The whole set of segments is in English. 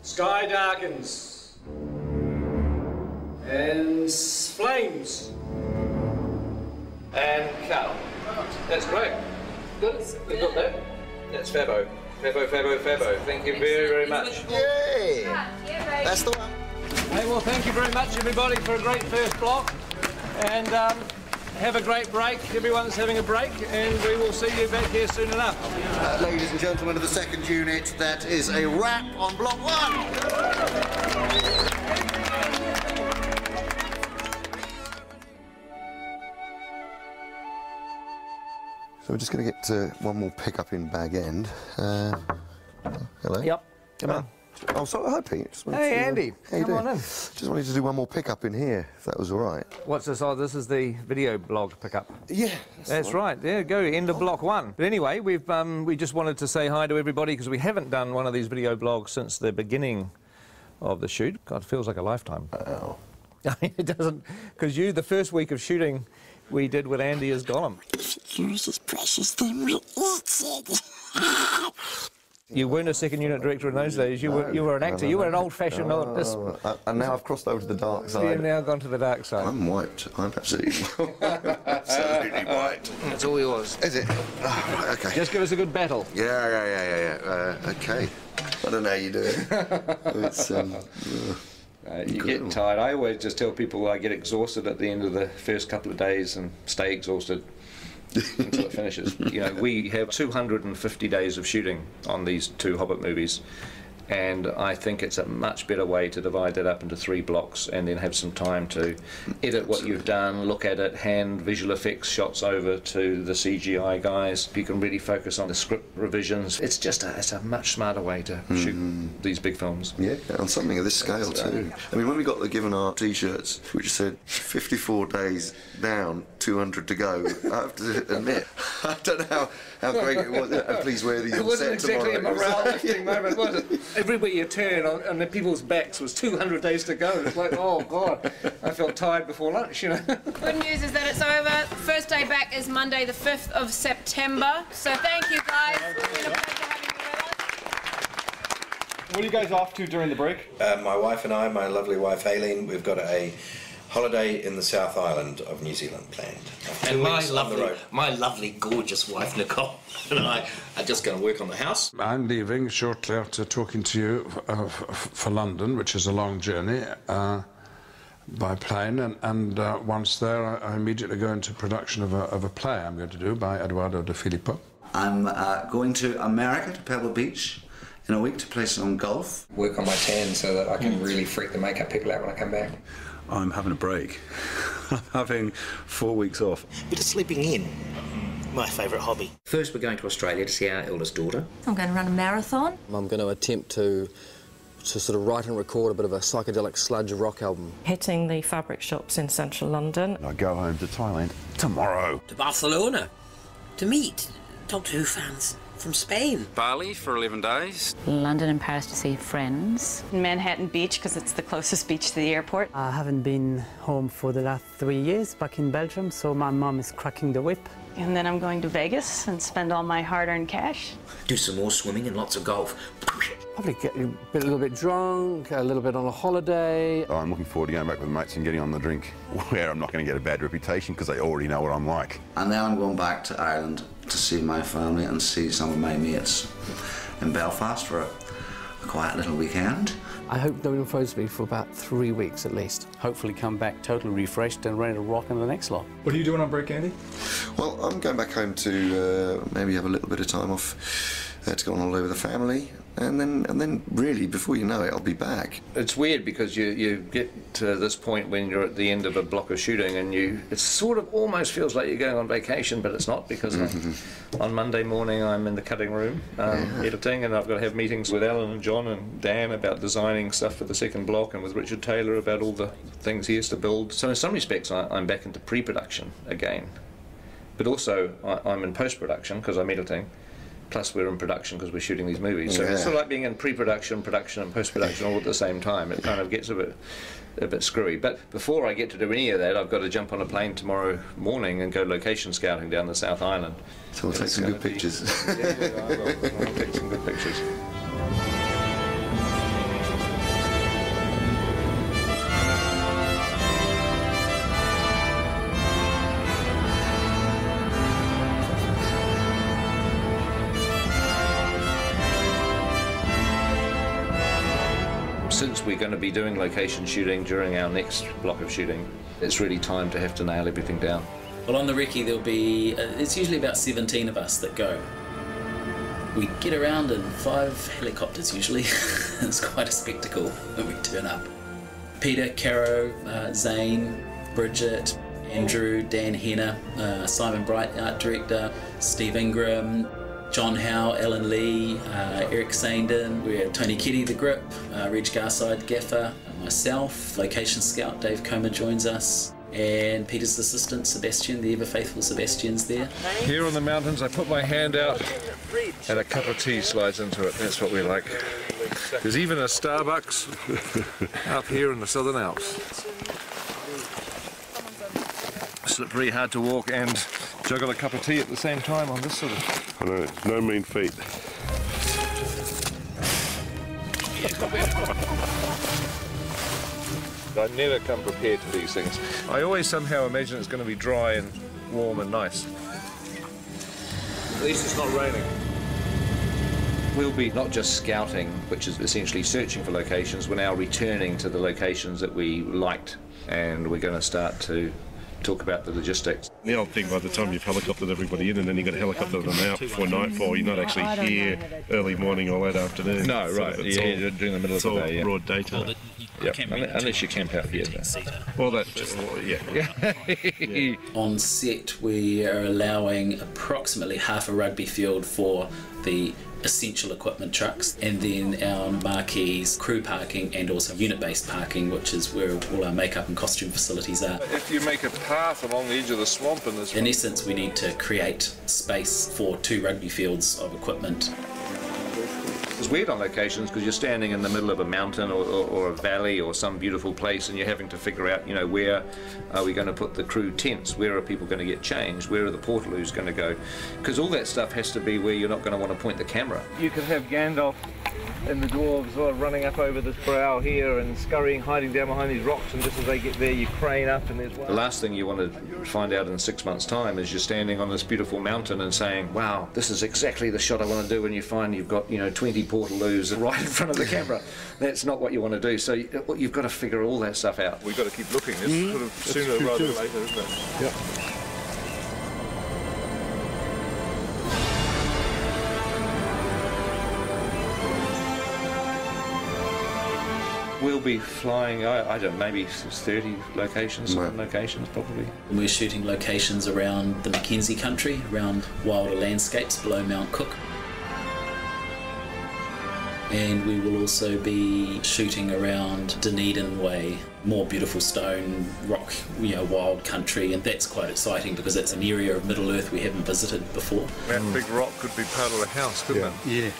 Sky darkens. And flames. And cut. That's great. Good. We've got that. That's Fabo. Fabo. Thank you very, very much. Yay! That's the one. Hey, well, thank you very much, everybody, for a great first block. And have a great break. Everyone's having a break, and we will see you back here soon enough. Ladies and gentlemen of the second unit, that is a wrap on block 1. So we're just going to get one more pick-up in Bag End. Hello? Yep, come on. Oh, sorry, hi, Pete. Hey, Andy, come on in. Just wanted to do one more pick-up in here, if that was all right. What's this? Oh, this is the video blog pickup. Yeah. That's right. There you go, end of block 1. But anyway, we just wanted to say hi to everybody because we haven't done one of these video blogs since the beginning of the shoot. God, it feels like a lifetime. Oh. It doesn't, because the first week of shooting, we did with Andy as Gollum. Here's his precious thing. We eat it. You weren't a second unit director in those days. You were an actor. You were an old-fashioned. And now I've crossed over to the dark side. You've now gone to the dark side. I'm wiped. I'm absolutely, absolutely wiped. That's all yours. Is it? Oh, right, okay. Just give us a good battle. Yeah. Okay. I don't know how you do it. It's you get tired. I always just tell people I get exhausted at the end of the first couple of days and stay exhausted until it finishes. You know, we have 250 days of shooting on these 2 Hobbit movies, and I think it's a much better way to divide that up into 3 blocks and then have some time to edit what you've done, look at it, hand visual effects shots over to the CGI guys. You can really focus on the script revisions. It's just it's a much smarter way to shoot these big films. Yeah, on something of this scale too. I mean, when we got the Given Art t-shirts, which said 54 days down, 200 to go, I have to admit, I don't know how great it was. Please wear these on set tomorrow. It wasn't exactly a morale lifting moment, was it? Everywhere you turn on the people's backs was 200 days to go. It's like, oh God, I felt tired before lunch, you know. Good news is that it's over. First day back is Monday the 5th of September. So thank you guys. It's been a pleasure having you with us. What are you guys off to during the break? My wife and I, my lovely wife Aileen, we've got a holiday in the South Island of New Zealand planned. And my lovely, gorgeous wife Nicole and I are just going to work on the house. I'm leaving shortly after talking to you for London, which is a long journey, by plane, and once there I immediately go into production of a play I'm going to do by Eduardo de Filippo. I'm going to America, to Pebble Beach, in a week to play some golf. Work on my tan so that I can really freak the makeup people out when I come back. I'm having a break. I'm having 4 weeks off. Bit of sleeping in. My favourite hobby. First, we're going to Australia to see our eldest daughter. I'm going to run a marathon. I'm going to attempt to sort of write and record a bit of a psychedelic sludge rock album. Hitting the fabric shops in central London. I go home to Thailand tomorrow. To Barcelona. To meet Doctor Who fans from Spain. Bali for 11 days. London and Paris to see friends. Manhattan Beach, because it's the closest beach to the airport. I haven't been home for the last 3 years, back in Belgium, so my mum is cracking the whip. And then I'm going to Vegas and spend all my hard-earned cash. Do some more swimming and lots of golf. Probably get a little bit drunk, a little bit on a holiday. Oh, I'm looking forward to going back with mates and getting on the drink, where I'm not going to get a bad reputation because they already know what I'm like. And now I'm going back to Ireland to see my family and see some of my mates in Belfast for a quiet little weekend. I hope no one phones me for about 3 weeks at least. Hopefully come back totally refreshed and ready to rock in the next lot. What are you doing on break, Andy? Well, I'm going back home to maybe have a little bit of time off to go on holiday with the family, and then really, before you know it, I'll be back. It's weird because you get to this point when you're at the end of a block of shooting and it sort of almost feels like you're going on vacation, but it's not, because on Monday morning I'm in the cutting room editing, and I've got to have meetings with Alan and John and Dan about designing stuff for the second block, and with Richard Taylor about all the things he has to build. So in some respects I'm back into pre-production again, but also I'm in post-production because I'm editing. Plus we're in production because we're shooting these movies. So it's sort of like being in pre-production, production and post-production all at the same time. It kind of gets a bit screwy. But before I get to do any of that, I've got to jump on a plane tomorrow morning and go location scouting down the South Island. So we'll take some good pictures. Yeah, I will. I'll take some good pictures. we're going to be doing location shooting during our next block of shooting, it's really time to have to nail everything down. Well, on the recce there'll be, it's usually about 17 of us that go. We get around in 5 helicopters usually. It's quite a spectacle when we turn up. Peter, Caro, Zane, Bridget, Andrew, Dan Henner, Simon Bright, art director, Steve Ingram, John Howe, Alan Lee, Eric Sandin, we have Tony Keddy, the grip, Reg Garside, gaffer, myself, location scout Dave Comer joins us, and Peter's assistant Sebastian, the ever faithful Sebastian's there. Here on the mountains I put my hand out and a cup of tea slides into it. That's what we like. There's even a Starbucks up here in the Southern Alps. Slippery, hard to walk and juggle a cup of tea at the same time on this sort of... I know, no mean feat. I never come prepared to these things. I always somehow imagine it's going to be dry and warm and nice. At least it's not raining. We'll be not just scouting, which is essentially searching for locations, we're now returning to the locations that we liked, and we're going to start to talk about the logistics. The old thing, by the time you've helicoptered everybody in and then you've got to helicopter them out before nightfall, you're not actually here early morning or late afternoon. No, right, it's yeah, during the middle of the day. It's all broad daytime. Yep. Unless you camp out here. Well, that just, yeah. On set, we are allowing approximately half a rugby field for the essential equipment trucks, and then our marquees, crew parking, and also unit-based parking, which is where all our makeup and costume facilities are. If you make a path along the edge of the swamp in this... In essence, we need to create space for 2 rugby fields of equipment. It's weird on locations because you're standing in the middle of a mountain or a valley or some beautiful place, and you're having to figure out, you know, where are we going to put the crew tents? Where are people going to get changed? Where are the portaloos going to go? Because all that stuff has to be where you're not going to want to point the camera. You could have Gandalf and the dwarves sort of running up over this brow here and scurrying, hiding down behind these rocks, and just as they get there you crane up and there's one. The last thing you want to find out in 6 months' time is you're standing on this beautiful mountain and saying, wow, this is exactly the shot I want to do, and you find you've got, you know, 20 portaloos right in front of the camera. That's not what you want to do, so you've got to figure all that stuff out. We've got to keep looking. It's sort of sooner rather than later, isn't it? Yep. We'll be flying, I don't know, maybe 30 locations, some locations probably. We're shooting locations around the Mackenzie country, around wilder landscapes below Mount Cook. And we will also be shooting around Dunedin Way, more beautiful stone, rock, you know, wild country, and that's quite exciting because it's an area of Middle Earth we haven't visited before. That big rock could be part of the house, couldn't it? Yeah.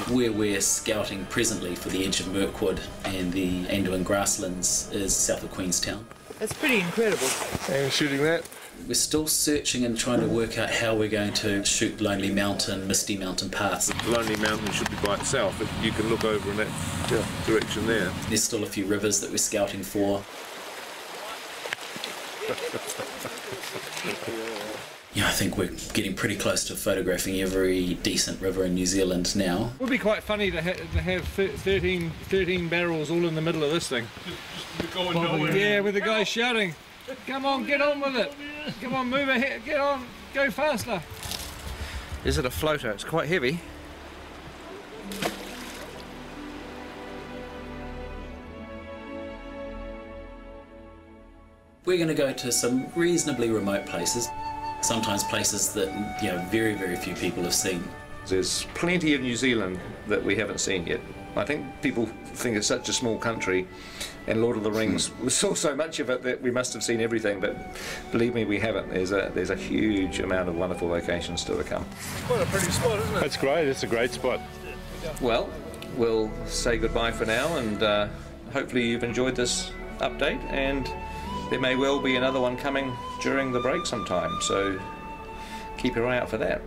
Where we're scouting presently for the edge of Mirkwood and the Anduin grasslands is south of Queenstown. That's pretty incredible. And shooting that? We're still searching and trying to work out how we're going to shoot Lonely Mountain, Misty Mountain paths. Lonely Mountain should be by itself, but you can look over in that direction there. There's still a few rivers that we're scouting for. Yeah, I think we're getting pretty close to photographing every decent river in New Zealand now. It would be quite funny to have 13 barrels all in the middle of this thing. Yeah, with the guy shouting, come on, get on with it. Come on, move ahead, get on, go faster. Is it a floater? It's quite heavy. We're going to go to some reasonably remote places. Sometimes places that, you know, very, very few people have seen. There's plenty of New Zealand that we haven't seen yet. I think people think it's such a small country, and Lord of the Rings, we saw so much of it that we must have seen everything, but believe me, we haven't. There's a huge amount of wonderful locations still to come. Quite a pretty spot, isn't it? That's great, it's a great spot. Well, we'll say goodbye for now, and hopefully you've enjoyed this update, and there may well be another one coming during the break sometime, so keep your eye out for that.